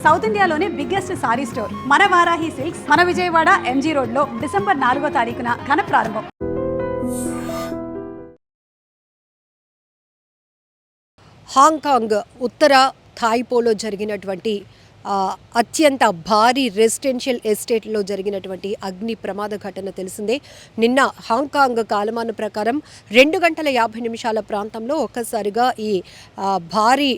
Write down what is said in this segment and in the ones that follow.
South ఇండియాలోనే biggest sorry store మన Varahi silks మన విజయవాడ ఎంజీ రోడ్ లో డిసెంబర్ 4వ తారీఖున ఘన ప్రారంభం. హాంకాంగ్ ఉత్తర థాయిపోలో జరిగినటువంటి అత్యంత భారీ రెసిడెన్షియల్ ఎస్టేట్లో జరిగినటువంటి అగ్ని ప్రమాద ఘటన తెలిసిందే. నిన్న హాంకాంగ్ కాలమాన ప్రకారం 2 గంటల 50 నిమిషాల ప్రాంతంలో ఒక్కసారిగా ఈ భారీ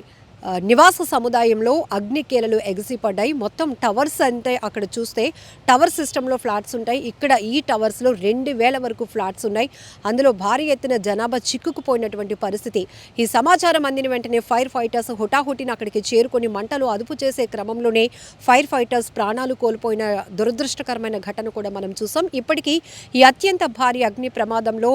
నివాస సముదాయంలో అగ్నికేలలు ఎగసిపడ్డాయి. మొత్తం టవర్స్ అంటే అక్కడ చూస్తే టవర్ సిస్టంలో ఫ్లాట్స్ ఉంటాయి. ఇక్కడ ఈ టవర్స్లో 2000 వరకు ఫ్లాట్స్ ఉన్నాయి. అందులో భారీ ఎత్తున జనాభా చిక్కుకుపోయినటువంటి పరిస్థితి. ఈ సమాచారం అందిన వెంటనే ఫైర్ ఫైటర్స్ హుటాహుటిన అక్కడికి చేరుకొని మంటలు అదుపు చేసే క్రమంలోనే ఫైర్ ఫైటర్స్ ప్రాణాలు కోల్పోయిన దురదృష్టకరమైన ఘటన కూడా మనం చూసాం. ఇప్పటికీ ఈ అత్యంత భారీ అగ్ని ప్రమాదంలో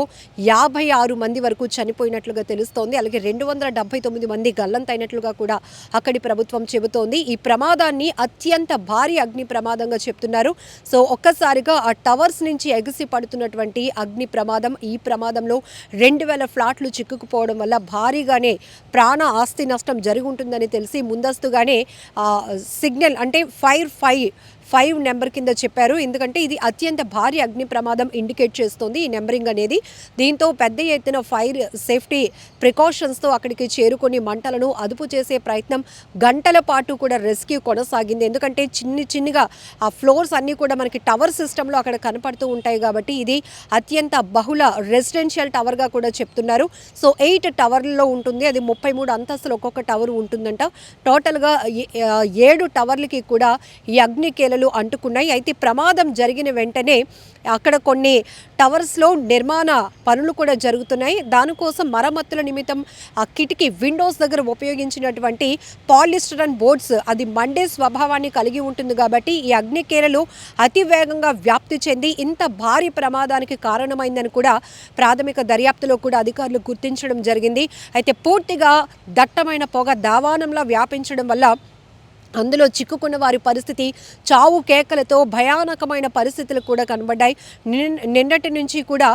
56 మంది వరకు చనిపోయినట్లుగా తెలుస్తోంది. అలాగే 279 మంది గల్లంతైనట్లుగా కూడా అక్కడి ప్రభుత్వం చెబుతోంది. ఈ ప్రమాదాన్ని అత్యంత భారీ అగ్ని ప్రమాదంగా చెప్తున్నారు. సో ఒక్కసారిగా ఆ టవర్స్ నుంచి ఎగిసి పడుతున్నటువంటి అగ్ని ప్రమాదం, ఈ ప్రమాదంలో 2000 ఫ్లాట్లు చిక్కుకుపోవడం వల్ల భారీగానే ప్రాణ ఆస్తి నష్టం జరిగి ఉంటుందని తెలిసి ముందస్తుగానే సిగ్నల్ అంటే ఫైర్ 5 నెంబర్ కింద చెప్పారు. ఎందుకంటే ఇది అత్యంత భారీ అగ్ని ప్రమాదం ఇండికేట్ చేస్తుంది ఈ నెంబరింగ్ అనేది. దీంతో పెద్ద ఎత్తున ఫైర్ సేఫ్టీ ప్రికాషన్స్తో అక్కడికి చేరుకొని మంటలను అదుపు చేసే ప్రయత్నం గంటల పాటు కూడా రెస్క్యూ కొనసాగింది. ఎందుకంటే చిన్నగా ఆ ఫ్లోర్స్ అన్నీ కూడా మనకి టవర్ సిస్టంలో అక్కడ కనపడుతూ ఉంటాయి కాబట్టి ఇది అత్యంత బహుళ రెసిడెన్షియల్ టవర్గా కూడా చెప్తున్నారు. సో 8 టవర్లలో ఉంటుంది. అది 33 అంతస్తులు ఒక్కొక్క టవర్ ఉంటుందంట. టోటల్గా 7 టవర్లకి కూడా ఈ అగ్నికేలలు అంటుకున్నాయి. అయితే ప్రమాదం జరిగిన వెంటనే అక్కడ కొన్ని టవర్స్లో నిర్మాణ పనులు కూడా జరుగుతున్నాయి. దానికోసం మరమ్మతుల నిమిత్తం ఆ కిటికీ విండోస్ దగ్గర ఉపయోగించినటువంటి పాలిస్టరన్ బోర్డ్స్ అది మండే స్వభావాన్ని కలిగి ఉంటుంది కాబట్టి ఈ అగ్నికేలలు అతి వేగంగా వ్యాప్తి చెంది ఇంత భారీ ప్రమాదానికి కారణమైందని కూడా ప్రాథమిక దర్యాప్తులో కూడా అధికారులు గుర్తించడం జరిగింది. అయితే పూర్తిగా దట్టమైన పొగ దావానంలా వ్యాపించడం వల్ల అందులో చిక్కుకున్న వారి పరిస్థితి చావు కేకలతో భయానకమైన పరిస్థితులు కూడా కనబడ్డాయి. నిన్నటి నుంచి కూడా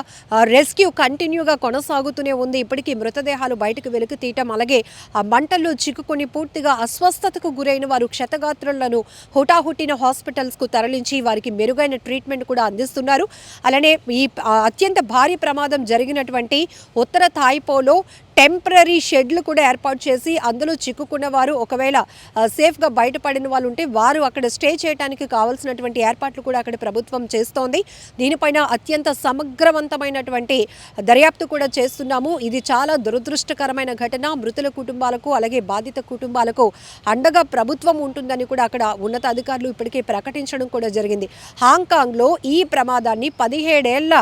రెస్క్యూ కంటిన్యూగా కొనసాగుతూనే ఉంది. ఇప్పటికీ మృతదేహాలు బయటకు వెలికి తీయటం, అలాగే ఆ మంటల్లో చిక్కుకొని పూర్తిగా అస్వస్థతకు గురైన వారు క్షతగాత్రులను హుటాహుటిన హాస్పిటల్స్కు తరలించి వారికి మెరుగైన ట్రీట్మెంట్ కూడా అందిస్తున్నారు. అలానే ఈ అత్యంత భారీ ప్రమాదం జరిగినటువంటి ఉత్తర థాయిపోలో టెంపరీ షెడ్లు కూడా ఏర్పాటు చేసి అందులో చిక్కుకున్న వారు ఒకవేళ సేఫ్గా బయటపడిన వాళ్ళు ఉంటే వారు అక్కడ స్టే చేయడానికి కావాల్సినటువంటి ఏర్పాట్లు కూడా అక్కడ ప్రభుత్వం చేస్తోంది. దీనిపైన అత్యంత సమగ్రవంతమైనటువంటి దర్యాప్తు కూడా చేస్తున్నాము. ఇది చాలా దురదృష్టకరమైన ఘటన. మృతుల కుటుంబాలకు అలాగే బాధిత కుటుంబాలకు అండగా ప్రభుత్వం ఉంటుందని కూడా అక్కడ ఉన్నతాధికారులు ఇప్పటికే ప్రకటించడం కూడా జరిగింది. హాంకాంగ్లో ఈ ప్రమాదాన్ని 17 ఏళ్ల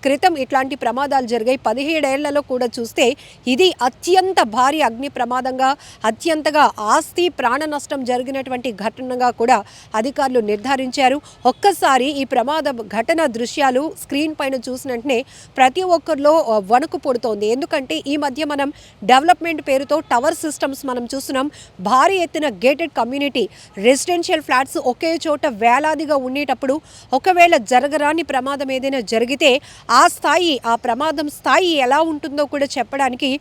క్రితం ఇట్లాంటి ప్రమాదాలు జరిగాయి. 17 ఏళ్లలో కూడా చూస్తే ఇది అత్యంత భారీ అగ్ని ప్రమాదంగా అత్యంతగా ఆస్తి ప్రాణ నష్టం జరిగినటువంటి ఘటనగా కూడా అధికారులు నిర్ధారించారు. ఒక్కసారి ఈ ప్రమాద ఘటన దృశ్యాలు స్క్రీన్ పైన చూసిన వెంటనే ప్రతి ఒక్కరిలో వణుకు పుడుతోంది. ఎందుకంటే ఈ మధ్య మనం డెవలప్మెంట్ పేరుతో టవర్ సిస్టమ్స్ మనం చూస్తున్నాం. భారీ ఎత్తున గేటెడ్ కమ్యూనిటీ రెసిడెన్షియల్ ఫ్లాట్స్ ఒకే చోట వేలాదిగా ఉండేటప్పుడు ఒకవేళ జరగరాని ప్రమాదం ఏదైనా జరిగితే ఆ ప్రమాదం స్థాయి ఎలా ఉంటుందో కూడా చెప్పడానికి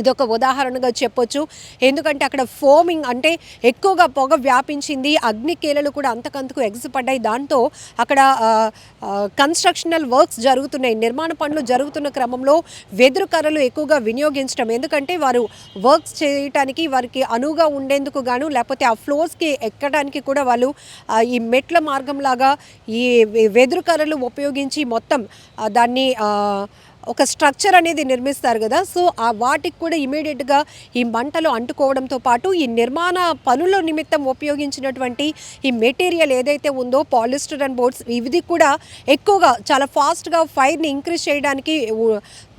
ఇదొక ఉదాహరణగా చెప్పొచ్చు. ఎందుకంటే అక్కడ ఫోమింగ్ అంటే ఎక్కువగా పొగ వ్యాపించింది. అగ్నికేలలు కూడా అంతకంతకు ఎగసిపడ్డాయి. దాంతో అక్కడ కన్స్ట్రక్షనల్ వర్క్స్ జరుగుతున్నాయి. నిర్మాణ పనులు జరుగుతున్న క్రమంలో వెదురు కర్రలు ఎక్కువగా వినియోగించడం, ఎందుకంటే వారు వర్క్స్ చేయడానికి వారికి అనువుగా ఉండేందుకు గాను లేకపోతే ఆ ఫ్లోర్స్కి ఎక్కడానికి కూడా వాళ్ళు ఈ మెట్ల మార్గంలాగా ఈ వెదురు కర్రలు ఉపయోగించి మొత్తం దాన్ని ఒక స్ట్రక్చర్ అనేది నిర్మిస్తారు కదా. సో వాటికి కూడా ఇమీడియట్గా ఈ మంటలు అంటుకోవడంతో పాటు ఈ నిర్మాణ పనుల నిమిత్తం ఉపయోగించినటువంటి ఈ మెటీరియల్ ఏదైతే ఉందో పాలిస్టరన్ బోర్డ్స్ ఇవి కూడా ఎక్కువగా చాలా ఫాస్ట్గా ఫైర్ని ఇంక్రీజ్ చేయడానికి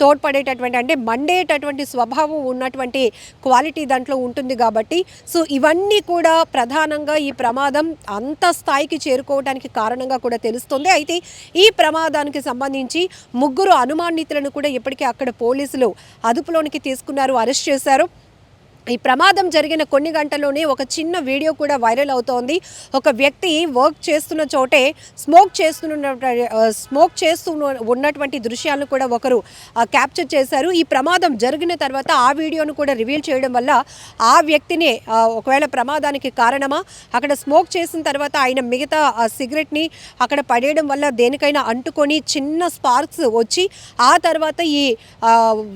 తోడ్పడేటటువంటి అంటే మండేటటువంటి స్వభావం ఉన్నటువంటి క్వాలిటీ దాంట్లో ఉంటుంది కాబట్టి సో ఇవన్నీ కూడా ప్రధానంగా ఈ ప్రమాదం అంత స్థాయికి చేరుకోవడానికి కారణంగా కూడా తెలుస్తుంది. అయితే ఈ ప్రమాదానికి సంబంధించి 3 అనుమానితులను కూడా ఇప్పటికే అక్కడ పోలీసులు అదుపులోనికి తీసుకున్నారు, అరెస్ట్ చేశారు. ఈ ప్రమాదం జరిగిన కొన్ని గంటల్లోనే ఒక చిన్న వీడియో కూడా వైరల్ అవుతోంది. ఒక వ్యక్తి వర్క్ చేస్తున్న చోటే స్మోక్ చేస్తూ ఉన్నటువంటి దృశ్యాలను కూడా ఒకరు క్యాప్చర్ చేశారు. ఈ ప్రమాదం జరిగిన తర్వాత ఆ వీడియోను కూడా రివీల్ చేయడం వల్ల ఆ వ్యక్తినే ఒకవేళ ప్రమాదానికి కారణమా, అక్కడ స్మోక్ చేసిన తర్వాత ఆయన మిగతా సిగరెట్ని అక్కడ పడేయడం వల్ల దేనికైనా అంటుకొని చిన్న స్పార్క్స్ వచ్చి ఆ తర్వాత ఈ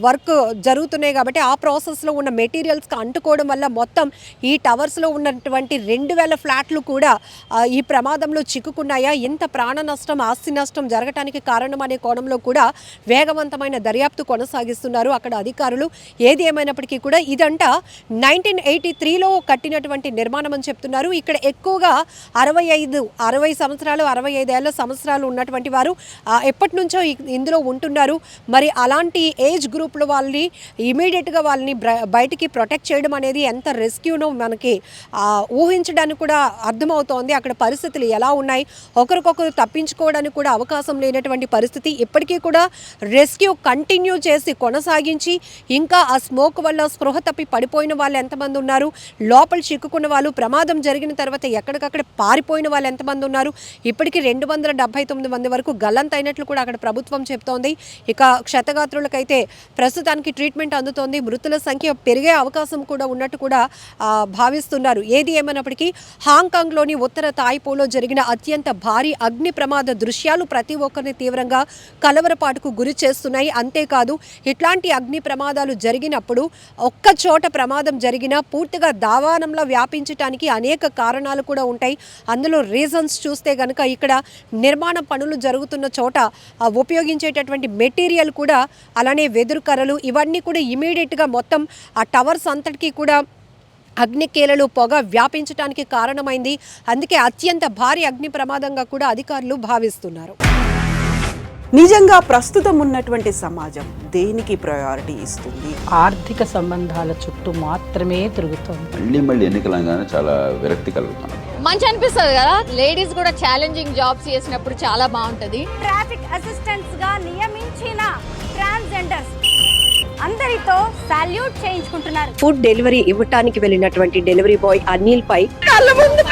వర్క్ జరుగుతున్నాయి కాబట్టి ఆ ప్రాసెస్లో ఉన్న మెటీరియల్స్ అంటుకోవడం వల్ల మొత్తం ఈ టవర్స్లో ఉన్నటువంటి 2000 ఫ్లాట్లు కూడా ఈ ప్రమాదంలో చిక్కుకున్నాయా, ఎంత ప్రాణ నష్టం ఆస్తి నష్టం జరగటానికి కారణం అనే కోణంలో కూడా వేగవంతమైన దర్యాప్తు కొనసాగిస్తున్నారు అక్కడ అధికారులు. ఏది ఏమైనప్పటికీ కూడా ఇదంతా 1983లో కట్టినటువంటి నిర్మాణం అని చెప్తున్నారు. ఇక్కడ ఎక్కువగా 60 సంవత్సరాలు 65 సంవత్సరాలు ఉన్నటువంటి వారు ఎప్పటి నుంచో ఇందులో ఉంటున్నారు. మరి అలాంటి ఏజ్ గ్రూప్లో వాళ్ళని ఇమీడియట్గా వాళ్ళని బయటికి ప్రొటెక్ట్ చేయడం అనేది ఎంత రెస్క్యూనో మనకి ఊహించడానికి కూడా అర్థమవుతోంది. అక్కడ పరిస్థితులు ఎలా ఉన్నాయి, ఒకరికొకరు తప్పించుకోవడానికి కూడా అవకాశం లేనటువంటి పరిస్థితి. ఇప్పటికీ కూడా రెస్క్యూ కంటిన్యూ చేసి కొనసాగించి ఇంకా ఆ స్మోక్ వల్ల స్పృహ తప్పి పడిపోయిన వాళ్ళు ఎంతమంది ఉన్నారు, లోపల చిక్కుకున్న వాళ్ళు, ప్రమాదం జరిగిన తర్వాత ఎక్కడికక్కడ పారిపోయిన వాళ్ళు ఎంతమంది ఉన్నారు, ఇప్పటికీ 279 మంది వరకు గల్లంతైనట్లు కూడా అక్కడ ప్రభుత్వం చెప్తోంది. ఇక క్షతగాత్రులకైతే ప్రస్తుతానికి ట్రీట్మెంట్ అందుతోంది. మృతుల సంఖ్య పెరిగే అవకాశం కూడా ఉన్నట్టు కూడా భావిస్తున్నారు. ఏది ఏమైనప్పటికీ హాంకాంగ్లోని ఉత్తర తాయిపోలో జరిగిన అత్యంత భారీ అగ్ని ప్రమాద దృశ్యాలు ప్రతి ఒక్కరిని తీవ్రంగా కలవరపాటుకు గురి చేస్తున్నాయి. అంతేకాదు ఇట్లాంటి అగ్ని ప్రమాదాలు జరిగినప్పుడు ఒక్క చోట ప్రమాదం జరిగినా పూర్తిగా దావానంలా వ్యాపించడానికి అనేక కారణాలు కూడా ఉంటాయి. అందులో రీజన్స్ చూస్తే కనుక ఇక్కడ నిర్మాణ పనులు జరుగుతున్న చోట ఉపయోగించేటటువంటి మెటీరియల్ కూడా, అలానే వెదురు కర్రలు, ఇవన్నీ కూడా ఇమీడియట్గా మొత్తం ఆ టవర్స్ అంతటికీ కూడా అగ్నికేలలు పొగ వ్యాపించడానికి కారణమైంది. అందుకే అత్యంత భారీ అగ్ని ప్రమాదంగా కూడా అధికారులు భావిస్తున్నారు. నిజంగా ప్రస్తుతం ఉన్నటువంటి సమాజం దేనికి ప్రయారిటీ ఇస్తుంది? ఆర్థిక సంబంధాల చుట్టూ మాత్రమే తిరుగుతుంది. మళ్ళీ ఎన్నికలంగానే చాలా విరక్తి కలుగుతున్నాం. మంచి అనిపిస్తుంది కదా, లేడీస్ కూడా ఛాలెంజింగ్ జాబ్స్ చేసినప్పుడు చాలా బాగుంటది. ట్రాఫిక్ అసిస్టెంట్స్ గా నియమించిన ట్రాన్స్జెండర్స్ అందరితో సాల్యూట్ చేయించుకుంటున్నారు. ఫుడ్ డెలివరీ ఇవ్వటానికి వెళ్ళినటువంటి డెలివరీ బాయ్ అనిల్ పై కళ్ళ ముందు